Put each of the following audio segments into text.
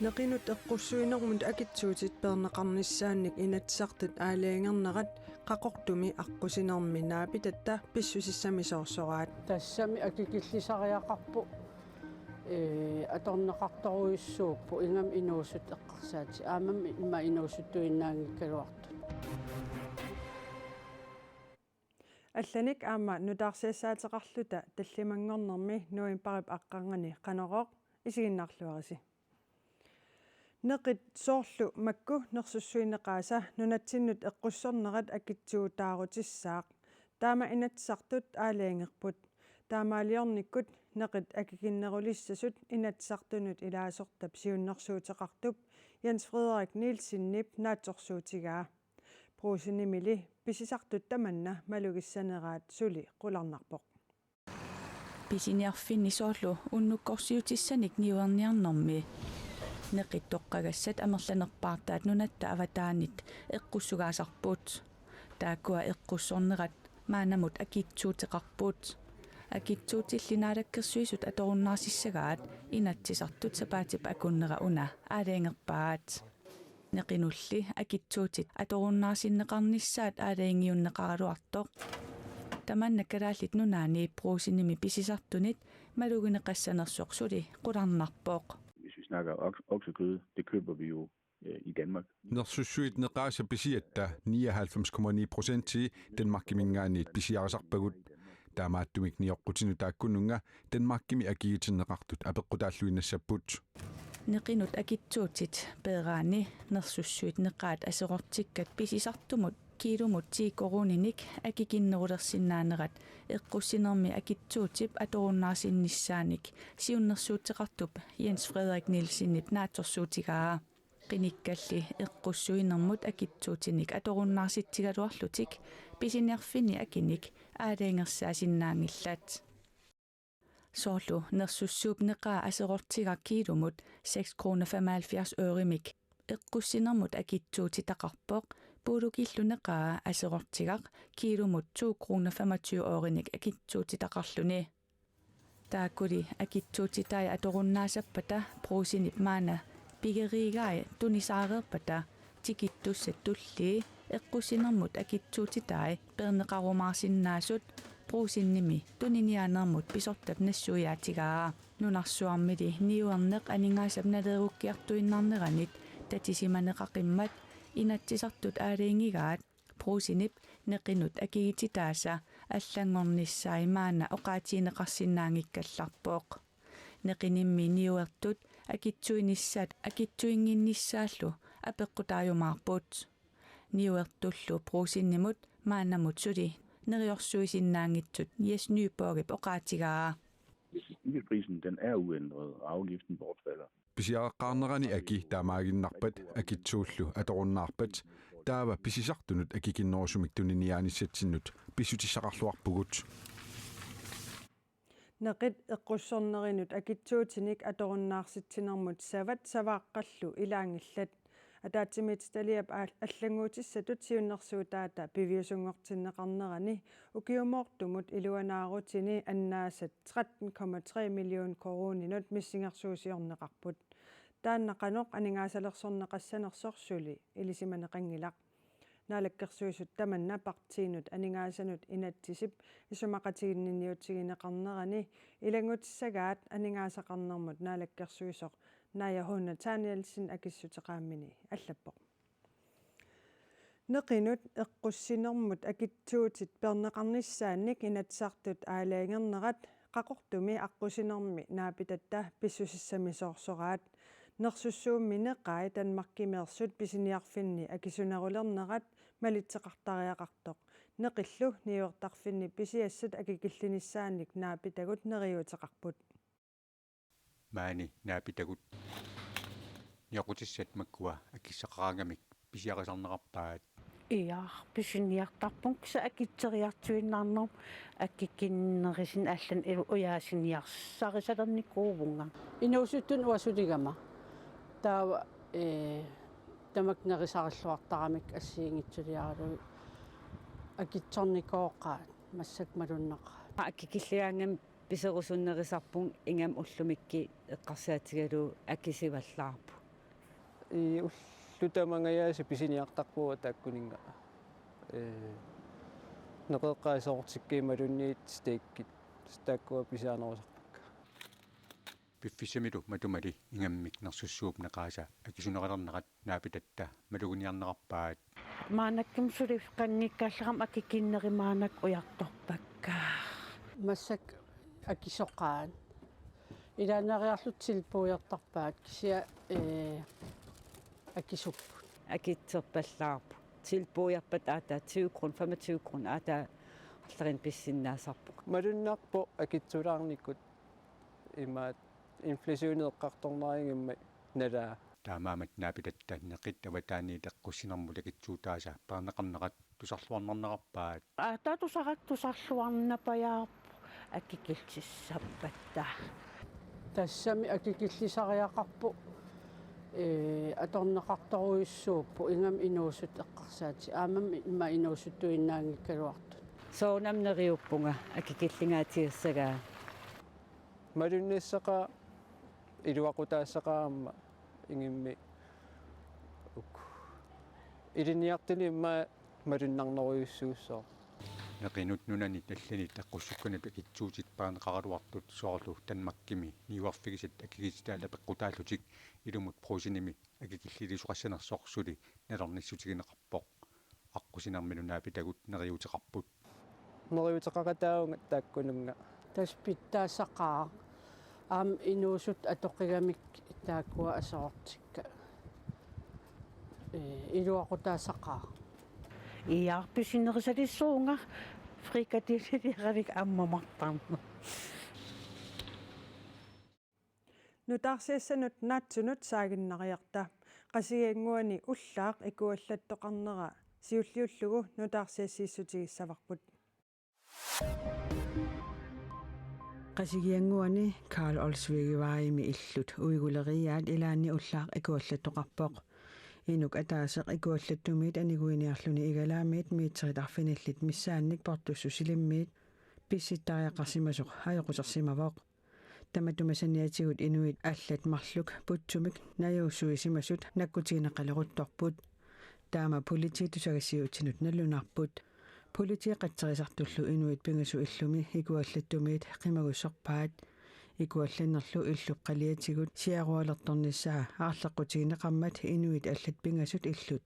Neqinut eqqussuinermut akitsuutit perneqarnissaannik inatsartut aaliangernerat qaqortumi aqqusinermi naapitatta pissusissamisoorsoraat тассами акикиллисариақарпу аторнеқарторуйуссууппу ингам инуусут эққарсаати аамам има инуусуттуиннаангиккалуарту алланик аама нутаарсиассаатеқарлута таллимангорнерми нуимпарип аққангани қанероқ исигиннаарлуариси неқит соорлу макку нерсуссуинеқааса нунатсиннут эққуссорнерат акитсуутаарутиссаақ таама инатсартут аалиангерпут таамаалиорниккут неқит акикиннерулиссасут инатсартунут илаасортап сиуннерсуутеқартуп Jens Frederik Nielsen-Nip наатсорсуутигаа прусинимили писисартут таманна малугиссанераат сули қуларнарпоқ писиниарфинни соорлу уннуккорсиутиссаник ниуерниарнэрми неқиттоққагассат амерланерпаартаат нунатта аватаанит эққуссугаасарпут тааккуа эққуссорнерат маанамут акитсуутеқарпут акитсуутиллинаалаккерсуисут аторуннаарсиссагаат инатсисартут сапаатип акуннера уна аалиангерпаат неқинулли акитсуутит аторуннаарсиннеқарниссаат аалиангиуннеқаралуартоқ таманна калааллит нунаани прусиними писисартунит малугинеқассанерсоқ сули қуларнарпоқ. Hvis vi snakker oksekød, det køber vi jo i Danmark. Nersussuit neqaasa pisiatta 99,9% til Danmarkimingaanit pisiarasarpagut taamaattumik nioqqutinu taakkunnunga Danmarkimi agiitinneqartut apeqqutaalluinnassaput neqinut akitsuutit peeraani nersussuit neqaat aserortikkat pisisartumut kiilumut tiikoruninik akikinnerulersinnaanerat eqqussinermi akitsuutip atorunnaarsinnissaanik siunnersuuteqartup Jens Frederik Nielsen-Nip naatsorsuutigaa qinikkalli eqqussuinermut akitsuutinik atorunnaarsitsigaluarlutik pisiniarfini akinik aaliangersaasinnaaangillat soorlu nersussuup neqaa aserortigak kiilumut 6,75 ørimik eqqussinermut akitsuutitaqarpoq puulukilluneqaa aserortigaq kiilumut 2,25 ørinik akitsuutitaqarluni taakuli akitsuutitai atorunnaasapata pruusinip maana pigeriigai tunisaareerpata tikittussat tulli eqqussinermut akitsuutitai perneqarumaarsinnaasut pruusinnimi tuniniaanermut pisortap nassuiaatigaa nunarsuarmili niuerneq aningaasap naleerukkiartuinnarneranit tatisimaneqaqimmat inatsisartut aaliingigaat pruusinip neqinut akigititaasa аллангорнissaai maana oqaatiineqarsinnaangikkallarpooq neqinimmi niuertut akitsuinissaat akitsuinginnissaallu apeqqutaayumaarput niuertullu pruusinnimut maanamut suli neriorsuisinnaangitsut Jes Nyborgip oqaatigaa Prisen den er uændret og afgiften bortfalder. pisiaqarnerani aki taamaaginnarpat akitsuullu atorunnaarpat taava pisisartunut akikinnerusumik tuniniaanissatsinut pissutissaqarluarpugut neqit eqqussornerinut akitsuutinik atorunnaarsitsinermut savat savaaqqallu ilaangillat атаатсимит талиап аллангуутиссатут сиуннерсуутаата пивиусунгортиннеқарнерани укиумоортумут илуанаарутини аннаасат 13,3 миллион коронинут миссингерсуусиорнеқарпут тааннақаноқ анингаасалерсорнеқассанерсорсули илисиманеқангилақ наалаккерсуисут таманна партиинут анингаасанут инатсисип исумақатигинниутсигинеқарнерани илангутиссагаат анингаасақарнермут наалаккерсуисоқ Naja Danielsen akissutеqaammini allappoq neqinut eqqussinermut akitsuutit perneqarnissaannik inatsartut aalaangernerat qaqortumi aqqusinermi naapitatta pissusissamisoorsoraat nersussuummi neqai Danmarkimeersut pisiniarfinni akisunarulernerat malitseqartariaqartoq neqillu niuertarfinni pisiassat akikillinissaannik naapitagut neriuteqarput maani naapitagut niaqutissat makkua akissaqaraangamik pisiaqasarneqarpaat писиниартарпун кса акитсериартуиннаарнерм аккикиннерисин аллан уяасинниарсарисалерникуувунга инуусуттун уасулигама таава тамакнерисариллуартарамик ассиингитсулиаралу акитсорникооққаат массак малуннеқа аккикиллиаангам писерусуннерисарпун ингам уллумикки эққарсаатигалу акисиваллаарпу уллутамангаяаси писиниартарпуа тааккунинга неқеққаасоортиккиималунниит стейккит стааккуа писаанерусарпакка пиффисамилу матумали ингаммик нерсуссууп неқааса акисунеқалернеқат наапитатта малугуниарнеқарпаат маанакким сулиф қанниккааллерам акикиннеримаанак уярторпакка массак акисоқаан илаанариарлут силпуйартарпаат кися акисуппут акитсерпаллаарпу силпуйарпат аата 20 крон 25 крон аата аллерин писсиннаасарпук малуннарпо акитсулаарниккут имаат инфляционеэққарторнарингимма налаа таамаамат наапитатта неқит аватаани теққуссинерму лагитсуутааса паанеқарнеқат тусарлуарнернеқарпаат татусақаттусарлуарнапаяарпу акикилсиссаппатта тассами акикиллисариақарпу аторнеқарторуйуссууппу ингам инуусут эққарсаати аамам имма инуусуттуиннаангиккалуарту соонамнериуппунга акикиллингаатиерсагаа малунниссақа илуақутаассақаама ингимми ук илиниартини имма малуннарнеруйуссууссоо неқинут нунани таллани таққуссуккуна пикитсуутит паанеқаралуартут соорлу танмаккими ниуарфигисат акигистаала пеққутааллутик илумут просиними акикиллилисуқассанерсорсули налерниссутигинеқарпоқ аққусинармилунаапитагут нериутеқарпут нериутеқаратаунга тааккунунга таспиттаасақаа аам инуусут атоқигамик тааккуа асоортикка илуақутаасақаа иарписинерисалиссуунга фрикатиллилиаралик аммамартарна нутаарсиассанут наатсунут саагиннариарта qasigianguani уллаақ икуаллаттоқарнера сиуллиуллугу нутаарсиассииссутигиссаварпут qasigianguani Karl Olsvigivaaimi illut uiguleriaat ilaanni уллаақ икуаллаттоқарпоқ инук атаасеқ икуаллаттумиит анигуиниарлуни игалаамиит миитсеритарфиналлит миссаанник портуссу силиммиит писситтариақарсимасоқ аёқусерсимавоқ таматумасаниатигут инуит аллат марлук путсумик наюуссуисимасут наккутигинеқалерутторпут таама полититусагасиутинут наллунарпут политиқатсерисартуллу инуит пингасу иллуми икуаллаттумиит қимагуссорпаат икуалланнерлу иллуққалиатигут сиаруалерторнissaa аарлеққутигинеқармат инуит аллат пингасут иллут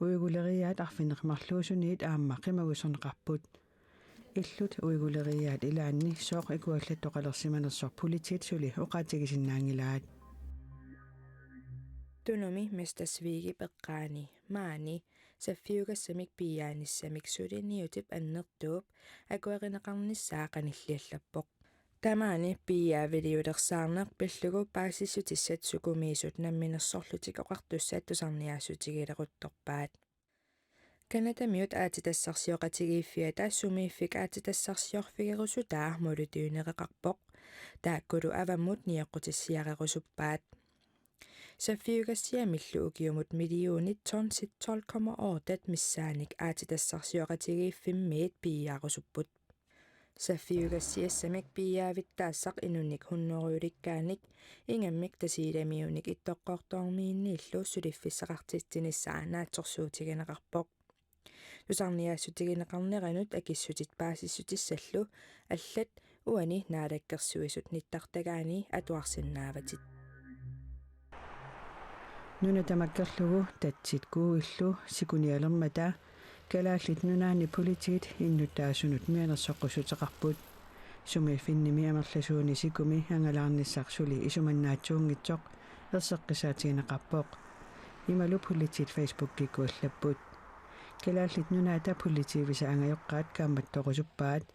уигулериаат арфинеқмарлуусуниит аама қимагуссорнеқарпут иллут уигулериаат илаанни сооқ икуаллаттоқалерсиманерсор политит сули уқаатигисиннаангилаат тунуми мастасвиги пеққаани маани саффиугассамик пиааниссамик сулиниутип аннертууп акуэринеқарниссаа қаниллиаллаппоқ тамаани пиаавилиулерсаарнеқ пиллугу паасиссутиссат сукумиисут намминерсорлутик оқартуссаат тусарниаасутигилерутторпаат канатамиут аатитассарсиоқатигииффиа таассумииффик аатитассарсиорфигерусутаа мулутиунеқақарпоқ тааккулу аваммут ниаққутиссиарерусуппаат саффиугассиамиллу укиумут миллионит тонн 12,8 миссааник аатитассарсиоқатигииффиммиит пиаарусуппут саффиугассиассамик пиаавиттаассақ инунник хунноруйуликкааник ингаммик тасииламиуник иттоққортоормииннииллу сулиффиссақартитсиниссаа наатсорсуутигинеқарпоқ тусарниаассутигинеқарнеранут акиссутит паасиссутиссаллу аллат уани наалаккерсуисут ниттартагаани атуарсиннааватит нуна тамаккерлугу татсит кууиллу сикуниалермата калааллит нунаани политит иннуттаасунут мианерсоққусутеқарпут сумииффинними амерласууни сикуми ангалаарниссарсули исуманнаатсуунгитсоқ ерсеққисаатигинеқарпоқ ималу политит фейсбук кикуаллаппут калааллит нунаата политивиса ангайоққаат кааматтоқусуппаат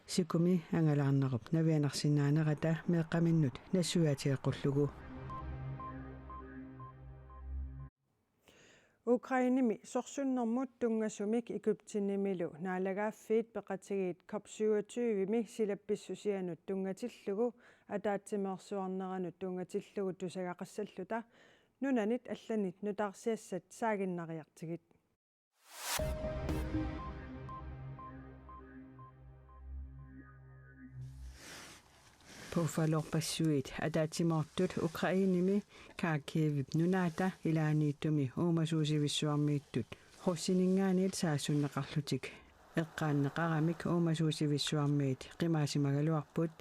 сикуми ангалаарнеруп навианарсинаанерата меэққаминнут нассуаатиеққуллугу Ukrainimi sorsunnermut tungasumik Egyptinimilu naalagaafiit peqatigiit COP27mi silappissusianut tungatillugu ataatimeersuarneranut tungatillugu tusagaqassalluta nunanit allanit nutaarsiassat saaginnariartigit Puufalorpassuit ataatsimortut Ukrainimi Kharkiv nunaata ilaaniittumi uumasuusivissuarmiittut russiningaaniit saassunneqarlutik eqqaanneqaramik uumasuusivissuarmiit qimaasimagaluarput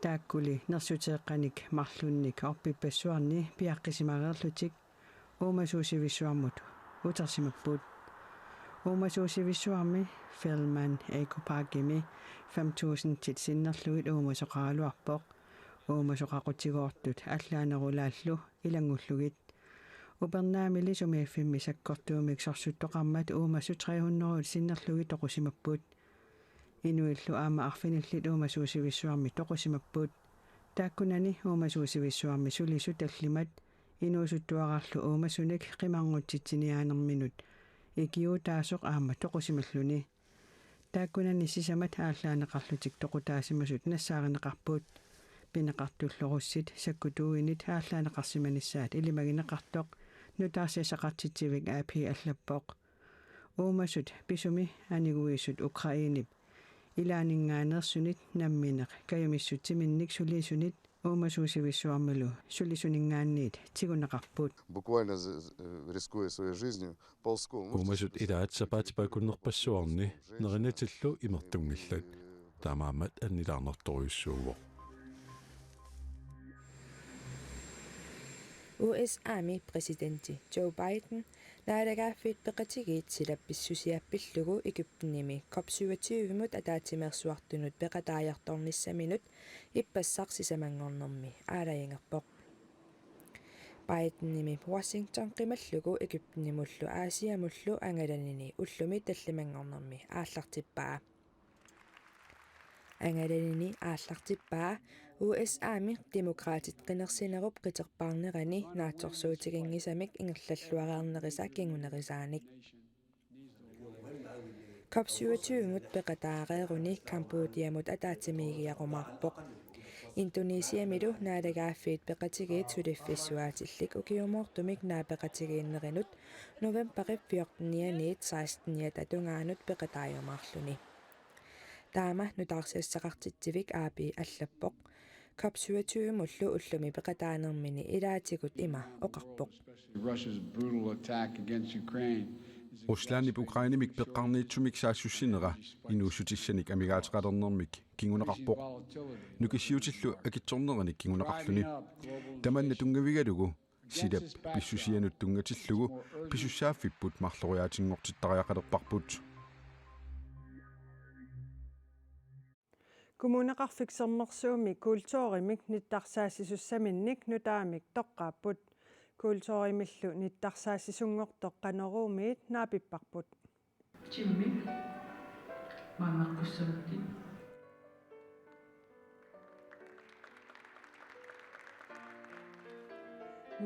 taakkuli nersutieqqanik marlunnik orpippassuarni piaqqisimageerlutik uumasuusivissuarmut utersimapput uumasuusivissuarmi Filman Eikopagimi 5000 tit sinnerluit uumasoqaraluarpoq uumasoqaqutigoortut allaanerulaallu ilangullugit upernaamili sumiaffimmi sakkortuumik sorsuttoqarmat uumassu 300 sinnerluit toqusimapput inuillu aama arfinillit uumasuusivissuarmi toqusimapput taakkunani uumasuusivissuarmi sulisu tallimat inuusuttuaqarlu uumassunik qimarngutitsiniaanerminut ikiutaasoq aama toqusimalluni taakkunani sisamat аарлаанеқарлутик тоқутаасимасут нассааринеқарпут пинеқартуллорусsit саккутууинит аарлаанеқарсиманиссаат илимагинеқартоқ нутаарсиасақартитсивик аапи аллаппоқ уумасут писуми анигуисут украинип илаанингаанерсунит намминеқ каюмиссутсиминник сулисунит уумасуусивиссуармалу сулисунингаанниит тигунеқарпут буквально рискуя своей жизнью ползком уумасут илаатсапаатипакуннерпассуарни неринатиллу имертунгиллат таамаамат аннилаарнерторюссууво USA-ми президенти Joe Biden наалагаффит пеқатигиит силапписсусиаппиллугу Egyptenimi COP27-мут атаатимерсуартунут пеқатаажарторниссаминут иппассарсисамангорнэрми аалаингерпоқ Biden-ними Washington qimallугу Egyptenimullu Aasiamullu ангаланини уллуми таллимангорнэрми ааллартиппаа ангаланини ааллартиппаа USA-ми демократит qinерсинеруп qiterpaarnerani naatorsuutigingisamik ingerlalluareernerisa kingunerisanik COP27-мут пеқатаарееруни Камбодиамут атаатимигиақумаарпоқ Индонесиамилу наалагааффиит пеқатигиит сулиффиссуаатиллик укиумоортумик наапеқатигииннеринут новембари 14-ниит 16-ниат атунгаанут пеқатаажумаарлуни таама нутаарсиассақартитсивик аапи аллаппоқ COP27 муллу уллуми пеқатаанермини илаатигут има оқарпоқ Руслааннип Украинимик пеққарниитсумик саассуссинера инуусутиссаник амигаатеқалернэрмик кингунеқарпоқ нукиссиутиллу акитсорнераник кингунеқарлуни таманна тунгавигалугу силап писсусианут тунгатиллугу писуссааффиппут марлориаатингортиттариақалерпарпут Kommuneqarfiksernersuumi kultuurimik nittarsaassisussaminik nutaamik toqqaaput kultuurimillu nittarsaassisungortoq qaneruumiit naapipparput Jimmi maanaqqussavakki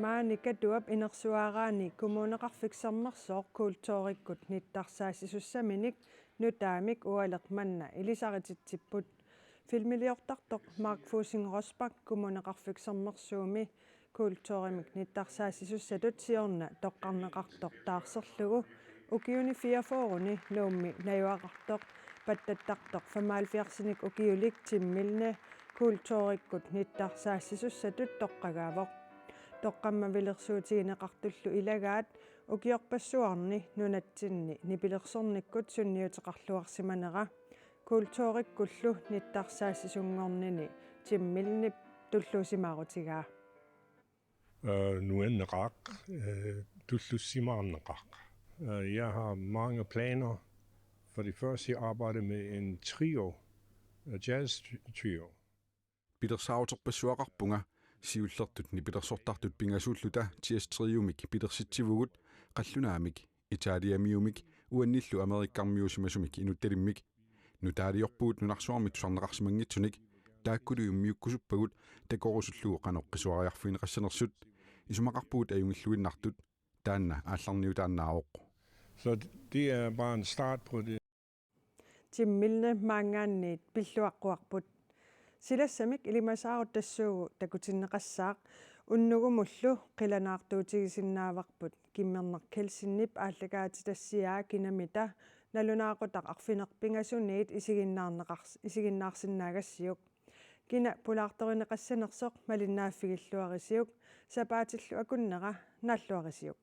maanikatuap inersuaraani kommuneqarfiksernersoor kultuurikkut nittarsaassisussaminik nutaamik ualeqmanna ilisarititsipput filmiliortartoq Mark Fusing Rosbach kommuneqarfiksernersuumi kultuurimik nittarsaassisussatut siorna toqqarneqartoq taarserlugu ukiuni 44-uni luummi najuaqartoq pattattartoq 75-nik ukiulik timmilne kultuurikkut nittarsaassisussatut toqqagaavoq toqqammavilersuutigineqartullu ilagaat ukiorpassuarni nunatsinni nipilersornikkut sunniuteqarluarsimanera kultuurikkullu nittarsaassisungornini timmilnip tulluusimaarutigaa nuenneqaaq tullussimaarneqaaq Jeg har mange planer. For det første arbejde med en trio, jazz trio. Pidersauterpassuaqarpunga siullertut nipilersortartut pingasulluta tiastriumik pidersitsivugut qallunaamik Italiamiumik uannillu Amerikkarmiusimasumik inuttalimmik nutaaliorpuut nunarsuarmit sarneqarsimangitsunik taakkuluummiukkusuppagut takorusullugu qanoqqisuariarfineqassanersut isumaqarpuut ajungilluinnartut taanna aallarniutaannaaoq. Så det er bare en start på det. Timmilne mangaanniit pilluaqquarput silassamik ilimasaarutassuugu takutinneqassaaq unnugumullu qilanaartuutigisinnaavaqput kimmernerkalsinnip aallagaatitassiaa kinamita nalunaaqutaq arfinerpingasuniit isiginnaarsinnaagassiuk kina pulaartorineqassanersoq malinnaaffigiluarisiuk sapaatillу akunneqa naalluarisiuk